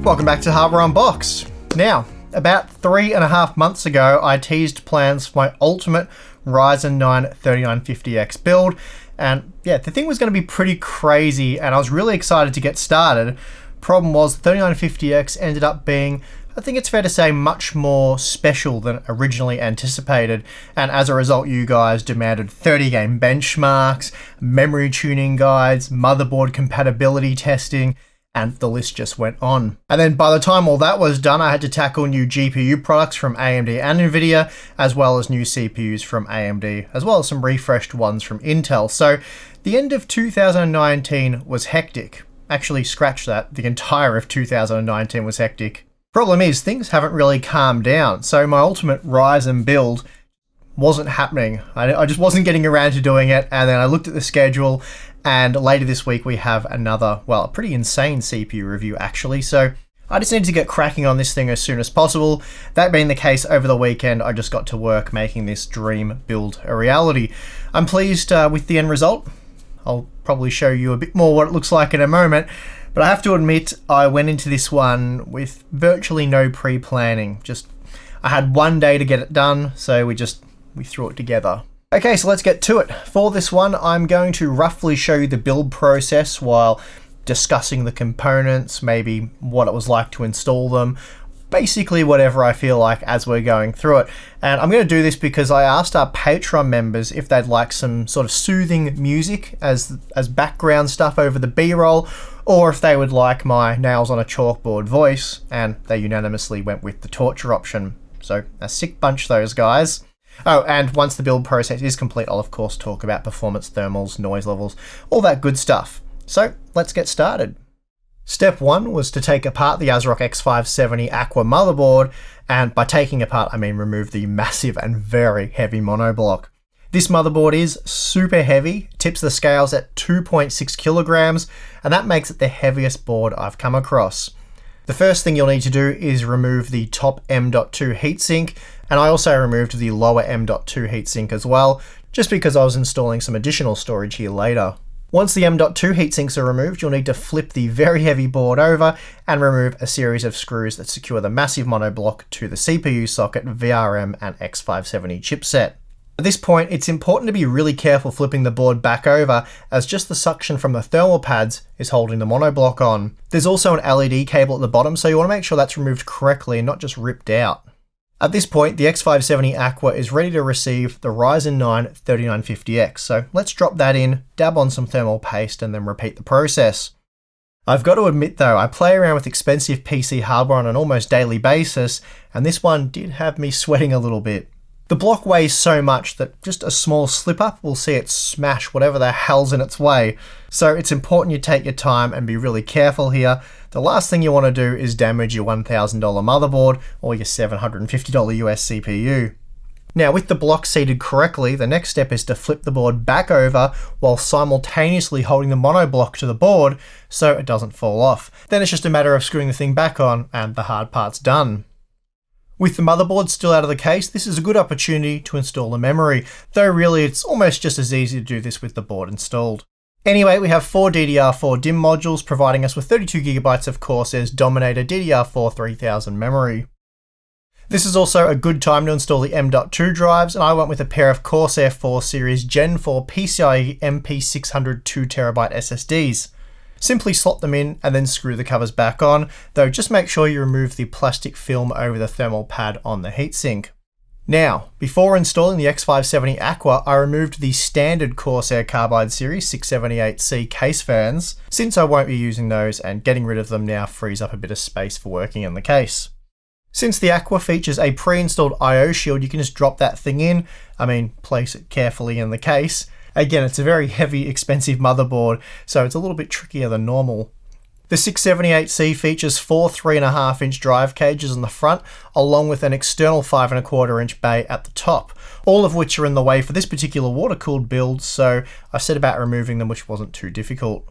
Welcome back to Hardware Unboxed. Now, about 3.5 months ago, I teased plans for my ultimate Ryzen 9 3950X build, and yeah, the thing was going to be pretty crazy, and I was really excited to get started. Problem was, the 3950X ended up being, I think it's fair to say, much more special than originally anticipated, and as a result, you guys demanded 30-game benchmarks, memory tuning guides, motherboard compatibility testing, and the list just went on. And then by the time all that was done, I had to tackle new GPU products from AMD and Nvidia, as well as new CPUs from AMD, as well as some refreshed ones from Intel. So the end of 2019 was hectic. Actually, scratch that, the entire of 2019 was hectic. Problem is, things haven't really calmed down, so my ultimate Ryzen build wasn't happening. I just wasn't getting around to doing it, and then I looked at the schedule, and later this week we have another, well, a pretty insane CPU review actually, so I just needed to get cracking on this thing as soon as possible. That being the case, over the weekend I just got to work making this dream build a reality. I'm pleased with the end result. I'll probably show you a bit more what it looks like in a moment, but I have to admit I went into this one with virtually no pre-planning. I had one day to get it done, so we threw it together. Okay, so let's get to it. For this one, I'm going to roughly show you the build process while discussing the components, maybe what it was like to install them, basically whatever I feel like as we're going through it. And I'm going to do this because I asked our Patreon members if they'd like some sort of soothing music as background stuff over the B-roll, or if they would like my nails on a chalkboard voice, and they unanimously went with the torture option. So a sick bunch, those guys. Oh, and once the build process is complete, I'll of course talk about performance, thermals, noise levels, all that good stuff. So let's get started. Step 1 was to take apart the ASRock X570 Aqua motherboard, and by taking apart I mean remove the massive and very heavy monoblock. This motherboard is super heavy, tips the scales at 2.6 kilograms, and that makes it the heaviest board I've come across. The first thing you'll need to do is remove the top M.2 heatsink, and I also removed the lower M.2 heatsink as well, just because I was installing some additional storage here later. Once the M.2 heatsinks are removed, you'll need to flip the very heavy board over and remove a series of screws that secure the massive monoblock to the CPU socket, VRM and X570 chipset. At this point, it's important to be really careful flipping the board back over, as just the suction from the thermal pads is holding the monoblock on. There's also an LED cable at the bottom, so you want to make sure that's removed correctly and not just ripped out. At this point, the X570 Aqua is ready to receive the Ryzen 9 3950X, so let's drop that in, dab on some thermal paste, and then repeat the process. I've got to admit though, I play around with expensive PC hardware on an almost daily basis, and this one did have me sweating a little bit. The block weighs so much that just a small slip up will see it smash whatever the hell's in its way. So it's important you take your time and be really careful here. The last thing you want to do is damage your $1,000 motherboard or your $750 US CPU. Now, with the block seated correctly, the next step is to flip the board back over while simultaneously holding the monoblock to the board so it doesn't fall off. Then it's just a matter of screwing the thing back on and the hard part's done. With the motherboard still out of the case, this is a good opportunity to install the memory, though really it's almost just as easy to do this with the board installed. Anyway, we have 4 DDR4 DIMM modules providing us with 32GB of Corsair's Dominator DDR4 3000 memory. This is also a good time to install the M.2 drives, and I went with a pair of Corsair 4 Series Gen 4 PCIe MP600 2TB SSDs. Simply slot them in and then screw the covers back on, though just make sure you remove the plastic film over the thermal pad on the heatsink. Now, before installing the X570 Aqua, I removed the standard Corsair Carbide Series 678C case fans, since I won't be using those, and getting rid of them now frees up a bit of space for working in the case. Since the Aqua features a pre-installed I/O shield, you can just drop that thing in, place it carefully in the case. Again, it's a very heavy, expensive motherboard, so it's a little bit trickier than normal. The 678C features 4 3.5-inch drive cages on the front, along with an external 5.25-inch bay at the top, all of which are in the way for this particular water-cooled build, so I set about removing them, which wasn't too difficult.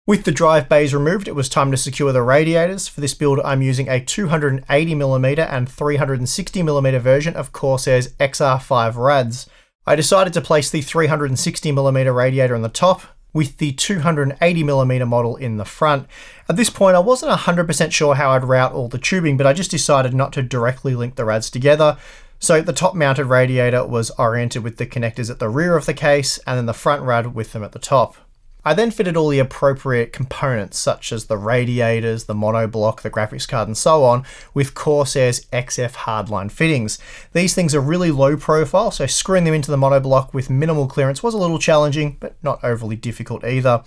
With the drive bays removed, it was time to secure the radiators. For this build, I'm using a 280mm and 360mm version of Corsair's XR5 rads. I decided to place the 360mm radiator on the top, with the 280mm model in the front. At this point, I wasn't 100% sure how I'd route all the tubing, but I just decided not to directly link the rads together. So the top mounted radiator was oriented with the connectors at the rear of the case, and then the front rad with them at the top. I then fitted all the appropriate components, such as the radiators, the monoblock, the graphics card, and so on, with Corsair's XF hardline fittings. These things are really low profile, so screwing them into the monoblock with minimal clearance was a little challenging, but not overly difficult either.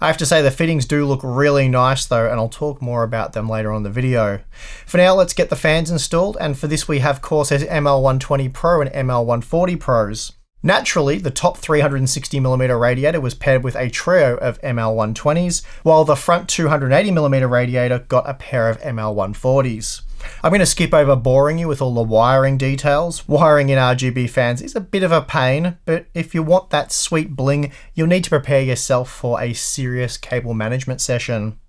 I have to say the fittings do look really nice though, and I'll talk more about them later on in the video. For now, let's get the fans installed, and for this we have Corsair's ML120 Pro and ML140 Pros. Naturally, the top 360mm radiator was paired with a trio of ML120s, while the front 280mm radiator got a pair of ML140s. I'm going to skip over boring you with all the wiring details. Wiring in RGB fans is a bit of a pain, but if you want that sweet bling, you'll need to prepare yourself for a serious cable management session.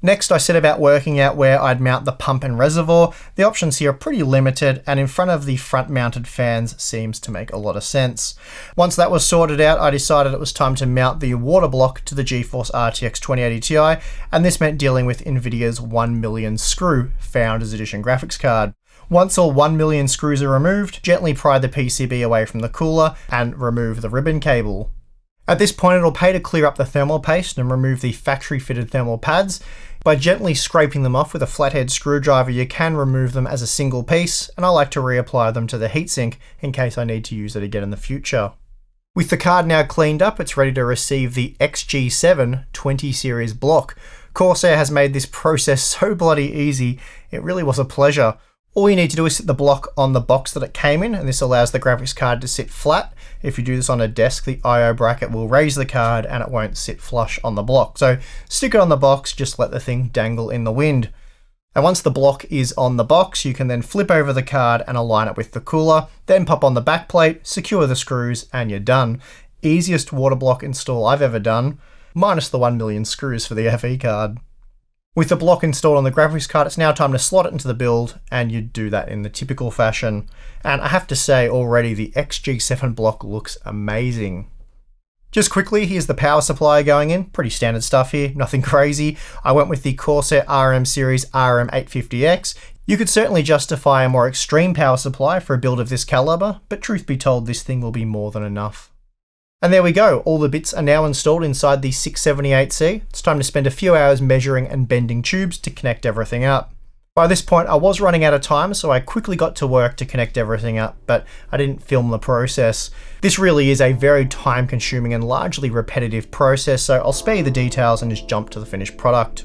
Next, I set about working out where I'd mount the pump and reservoir. The options here are pretty limited, and in front of the front-mounted fans seems to make a lot of sense. Once that was sorted out, I decided it was time to mount the water block to the GeForce RTX 2080 Ti, and this meant dealing with NVIDIA's 1 million screw Founders Edition graphics card. Once all 1 million screws are removed, gently pry the PCB away from the cooler and remove the ribbon cable. At this point, it'll pay to clear up the thermal paste and remove the factory-fitted thermal pads. By gently scraping them off with a flathead screwdriver, you can remove them as a single piece, and I like to reapply them to the heatsink in case I need to use it again in the future. With the card now cleaned up, it's ready to receive the XG7 20 series block. Corsair has made this process so bloody easy, it really was a pleasure. All you need to do is sit the block on the box that it came in, and this allows the graphics card to sit flat. If you do this on a desk, the I/O bracket will raise the card and it won't sit flush on the block. So stick it on the box, just let the thing dangle in the wind. And once the block is on the box, you can then flip over the card and align it with the cooler, then pop on the back plate, secure the screws, and you're done. Easiest water block install I've ever done, minus the 1 million screws for the FE card. With the block installed on the graphics card, it's now time to slot it into the build, and you do that in the typical fashion. And I have to say already, the XG7 block looks amazing. Just quickly, here's the power supply going in. Pretty standard stuff here, nothing crazy. I went with the Corsair RM series RM850X. You could certainly justify a more extreme power supply for a build of this caliber, but truth be told, this thing will be more than enough. And there we go, all the bits are now installed inside the 678C. It's time to spend a few hours measuring and bending tubes to connect everything up. By this point, I was running out of time, so I quickly got to work to connect everything up, but I didn't film the process. This really is a very time-consuming and largely repetitive process, so I'll spare you the details and just jump to the finished product.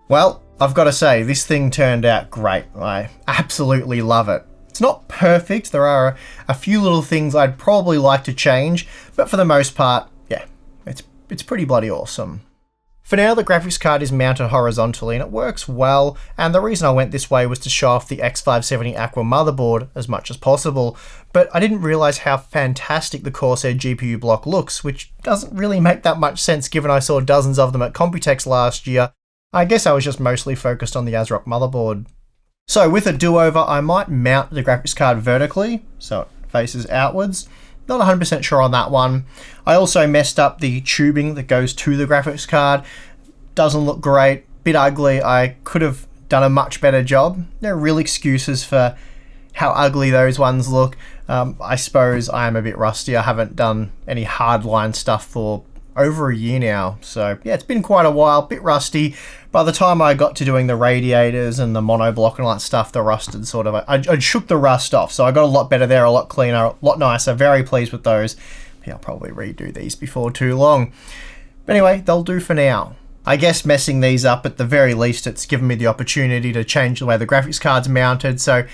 Well, I've got to say, this thing turned out great. I absolutely love it. It's not perfect, there are a few little things I'd probably like to change, but for the most part, yeah, it's pretty bloody awesome. For now, the graphics card is mounted horizontally and it works well, and the reason I went this way was to show off the X570 Aqua motherboard as much as possible, but I didn't realise how fantastic the Corsair GPU block looks, which doesn't really make that much sense given I saw dozens of them at Computex last year. I guess I was just mostly focused on the ASRock motherboard. So with a do-over, I might mount the graphics card vertically, so it faces outwards. Not 100% sure on that one. I also messed up the tubing that goes to the graphics card. Doesn't look great, bit ugly. I could have done a much better job. No real excuses for how ugly those ones look. I suppose I am a bit rusty. I haven't done any hardline stuff for over a year now. So yeah, it's been quite a while, bit rusty. By the time I got to doing the radiators and the monoblock and all that stuff, the rust had sort of, I shook the rust off. So I got a lot better there, a lot cleaner, a lot nicer. Very pleased with those. Yeah, I'll probably redo these before too long. But anyway, they'll do for now. I guess messing these up, at the very least, it's given me the opportunity to change the way the graphics card's mounted. So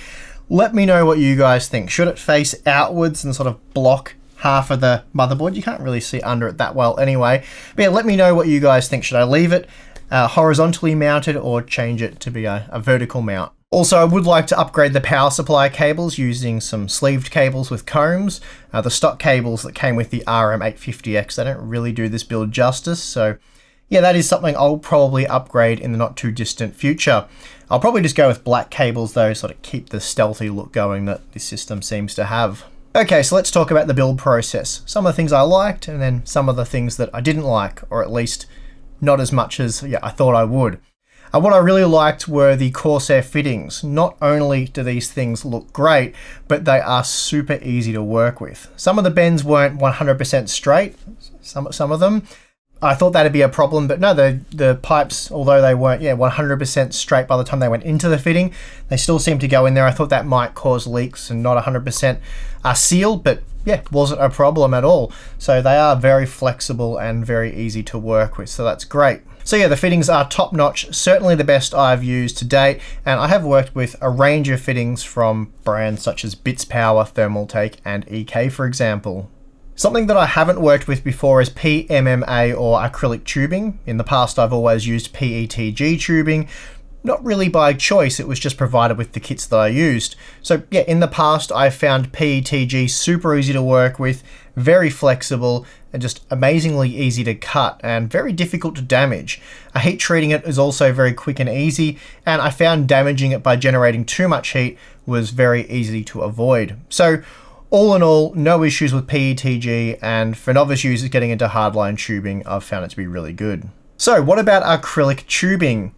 let me know what you guys think. Should it face outwards and sort of block half of the motherboard? You can't really see under it that well anyway. But yeah, let me know what you guys think. Should I leave it horizontally mounted or change it to be a vertical mount? Also, I would like to upgrade the power supply cables using some sleeved cables with combs. The stock cables that came with the RM850X, they don't really do this build justice. So yeah, that is something I'll probably upgrade in the not too distant future. I'll probably just go with black cables though, sort of keep the stealthy look going that this system seems to have. Okay, so let's talk about the build process. Some of the things I liked, and then some of the things that I didn't like, or at least not as much as I thought I would. What I really liked were the Corsair fittings. Not only do these things look great, but they are super easy to work with. Some of the bends weren't 100% straight, some of them. I thought that'd be a problem, but no, the pipes, although they weren't 100% straight by the time they went into the fitting, they still seemed to go in there. I thought that might cause leaks and not 100% sealed, but yeah, wasn't a problem at all. So they are very flexible and very easy to work with, so that's great. So yeah, the fittings are top notch, certainly the best I've used to date, and I have worked with a range of fittings from brands such as Bits Power, Thermaltake, and EK, for example. Something that I haven't worked with before is PMMA or acrylic tubing. In the past, I've always used PETG tubing. Not really by choice, it was just provided with the kits that I used. So yeah, in the past, I found PETG super easy to work with, very flexible, and just amazingly easy to cut and very difficult to damage. Heat treating it is also very quick and easy, and I found damaging it by generating too much heat was very easy to avoid. So all in all, no issues with PETG, and for novice users getting into hardline tubing, I've found it to be really good. So what about acrylic tubing?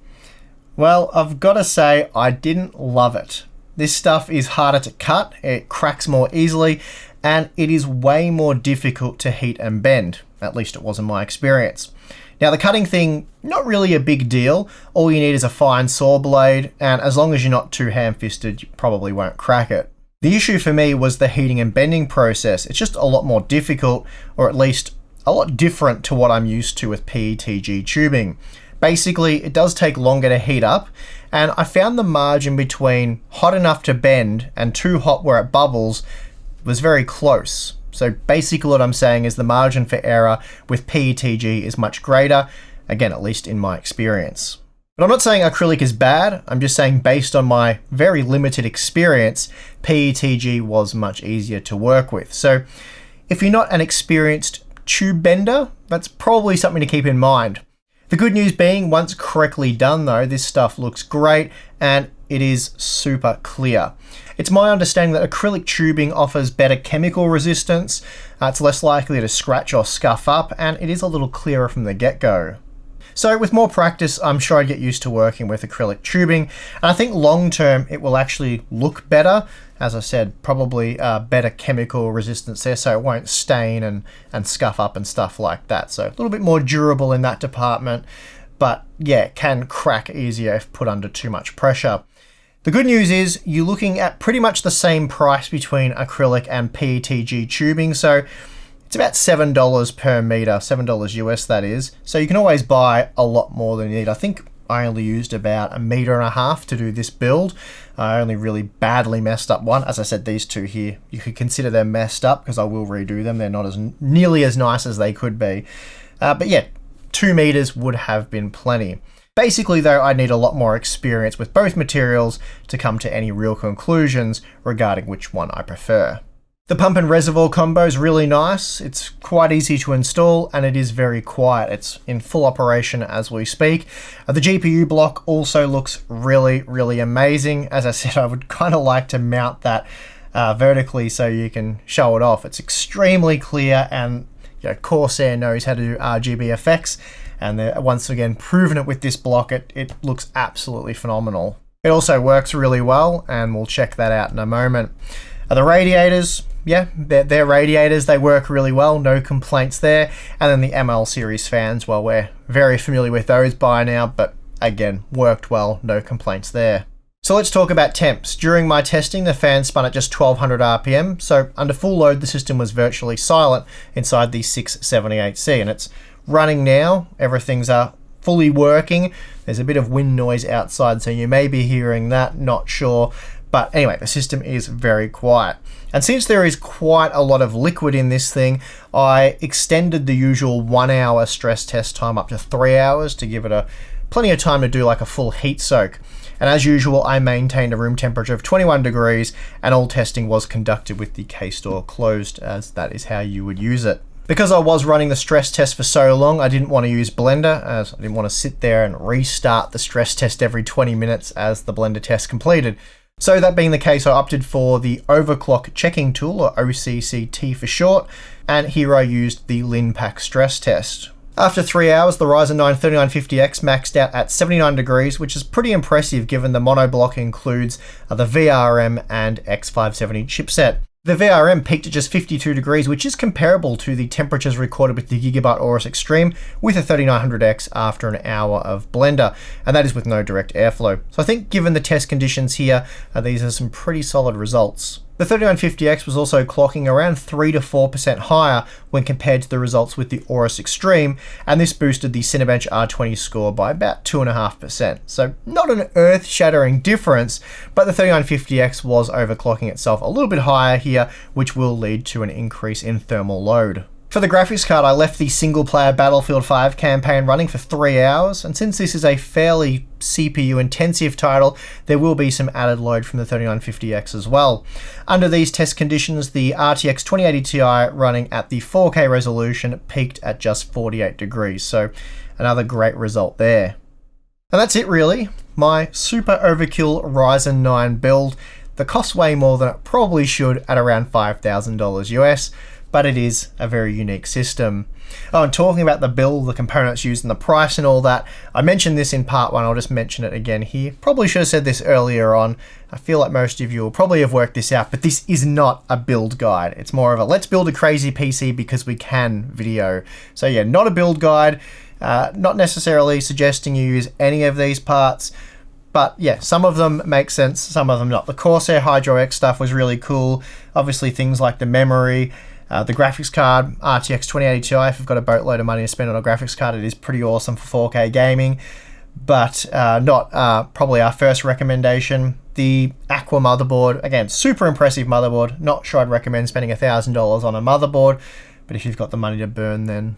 Well, I've got to say, I didn't love it. This stuff is harder to cut, it cracks more easily, and it is way more difficult to heat and bend. At least it was in my experience. Now the cutting thing, not really a big deal. All you need is a fine saw blade, and as long as you're not too ham-fisted, you probably won't crack it. The issue for me was the heating and bending process. It's just a lot more difficult, or at least a lot different to what I'm used to with PETG tubing. Basically, it does take longer to heat up, and I found the margin between hot enough to bend and too hot where it bubbles was very close. So basically what I'm saying is the margin for error with PETG is much greater, again, at least in my experience. But I'm not saying acrylic is bad, I'm just saying based on my very limited experience, PETG was much easier to work with. So if you're not an experienced tube bender, that's probably something to keep in mind. The good news being, once correctly done though, this stuff looks great and it is super clear. It's my understanding that acrylic tubing offers better chemical resistance, it's less likely to scratch or scuff up, and it is a little clearer from the get-go. So with more practice, I'm sure I'd get used to working with acrylic tubing, and I think long term it will actually look better. As I said, probably better chemical resistance there, so it won't stain and scuff up and stuff like that. So a little bit more durable in that department, but yeah, it can crack easier if put under too much pressure. The good news is you're looking at pretty much the same price between acrylic and PETG tubing, so it's about $7 per meter, $7 US that is. So you can always buy a lot more than you need. I think I only used about 1.5 meters to do this build. I only really badly messed up one. As I said, these two here, you could consider them messed up because I will redo them. They're not as nearly as nice as they could be. But yeah, 2 meters would have been plenty. Basically though, I need a lot more experience with both materials to come to any real conclusions regarding which one I prefer. The pump and reservoir combo is really nice. It's quite easy to install and it is very quiet. It's in full operation as we speak. The GPU block also looks really, really amazing. As I said, I would kind of like to mount that vertically so you can show it off. It's extremely clear, and Corsair knows how to do RGB effects, and they're once again proven it with this block. It looks absolutely phenomenal. It also works really well, and we'll check that out in a moment. The radiators, yeah, they're radiators. They work really well, no complaints there. And then the ML series fans, well, we're very familiar with those by now, but again, worked well, no complaints there. So let's talk about temps. During my testing, the fan spun at just 1200 RPM, so under full load, the system was virtually silent inside the 678C, and it's running now. Everything's fully working. There's a bit of wind noise outside, so you may be hearing that, not sure. But anyway, the system is very quiet. And since there is quite a lot of liquid in this thing, I extended the usual 1 hour stress test time up to 3 hours to give it plenty of time to do like a full heat soak. And as usual, I maintained a room temperature of 21 degrees, and all testing was conducted with the case door closed, as that is how you would use it. Because I was running the stress test for so long, I didn't want to use Blender, as I didn't want to sit there and restart the stress test every 20 minutes as the Blender test completed. So that being the case, I opted for the overclock checking tool, or OCCT for short, and here I used the Linpack stress test. After 3 hours, the Ryzen 9 3950X maxed out at 79 degrees, which is pretty impressive given the monoblock includes the VRM and X570 chipset. The VRM peaked at just 52 degrees, which is comparable to the temperatures recorded with the Gigabyte Aorus Extreme with a 3900X after an hour of Blender, and that is with no direct airflow. So I think given the test conditions here, these are some pretty solid results. The 3950X was also clocking around 3 to 4% higher when compared to the results with the Aorus Extreme, and this boosted the Cinebench R20 score by about 2.5%. So not an earth-shattering difference, but the 3950X was overclocking itself a little bit higher here, which will lead to an increase in thermal load. For the graphics card, I left the single-player Battlefield 5 campaign running for 3 hours, and since this is a fairly CPU-intensive title, there will be some added load from the 3950X as well. Under these test conditions, the RTX 2080 Ti running at the 4K resolution peaked at just 48 degrees, so another great result there. And that's it really, my super overkill Ryzen 9 build. The costs way more than it probably should at around $5,000 US, but it is a very unique system. Oh, and talking about the build, the components used, and the price and all that, I mentioned this in part 1, I'll just mention it again here. Probably should have said this earlier on. I feel like most of you will probably have worked this out, but this is not a build guide. It's more of a let's build a crazy PC because we can video. So yeah, not a build guide, not necessarily suggesting you use any of these parts, but yeah, some of them make sense, some of them not. The Corsair Hydro X stuff was really cool. Obviously things like the memory, the graphics card, RTX 2080 Ti, if you've got a boatload of money to spend on a graphics card, it is pretty awesome for 4K gaming, but not probably our first recommendation. The Aqua motherboard, again, super impressive motherboard. Not sure I'd recommend spending $1,000 on a motherboard, but if you've got the money to burn, then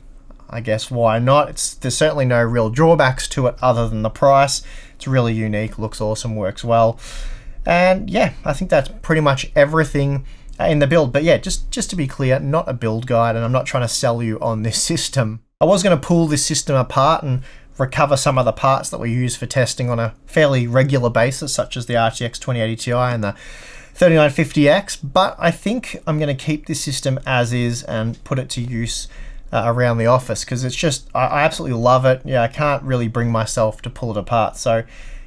I guess why not? There's certainly no real drawbacks to it other than the price. It's really unique, looks awesome, works well. And yeah, I think that's pretty much everything in the build. But yeah, just to be clear, not a build guide, and I'm not trying to sell you on this system. I was going to pull this system apart and recover some of the parts that we use for testing on a fairly regular basis, such as the RTX 2080 Ti and the 3950X, but I think I'm going to keep this system as is and put it to use around the office, because it's just, I absolutely love it. Yeah, I can't really bring myself to pull it apart. So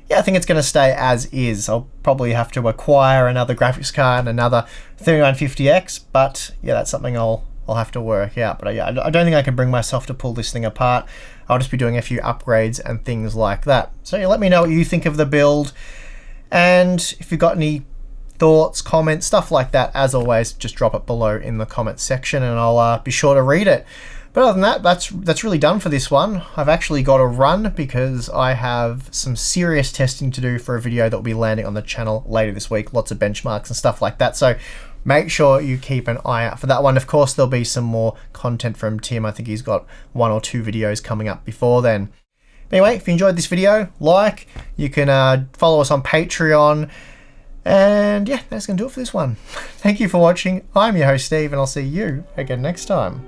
yeah, I think it's going to stay as is. I'll probably have to acquire another graphics card, another 3950X, but yeah, that's something I'll have to work out. But yeah, I don't think I can bring myself to pull this thing apart. I'll just be doing a few upgrades and things like that. So yeah, let me know what you think of the build, and if you've got any thoughts, comments, stuff like that, as always, just drop it below in the comments section and I'll be sure to read it. But other than that, that's really done for this one. I've actually got to run because I have some serious testing to do for a video that will be landing on the channel later this week. Lots of benchmarks and stuff like that. So make sure you keep an eye out for that one. Of course, there'll be some more content from Tim. I think he's got 1 or 2 videos coming up before then. Anyway, if you enjoyed this video, you can follow us on Patreon. And yeah, that's going to do it for this one. Thank you for watching. I'm your host, Steve, and I'll see you again next time.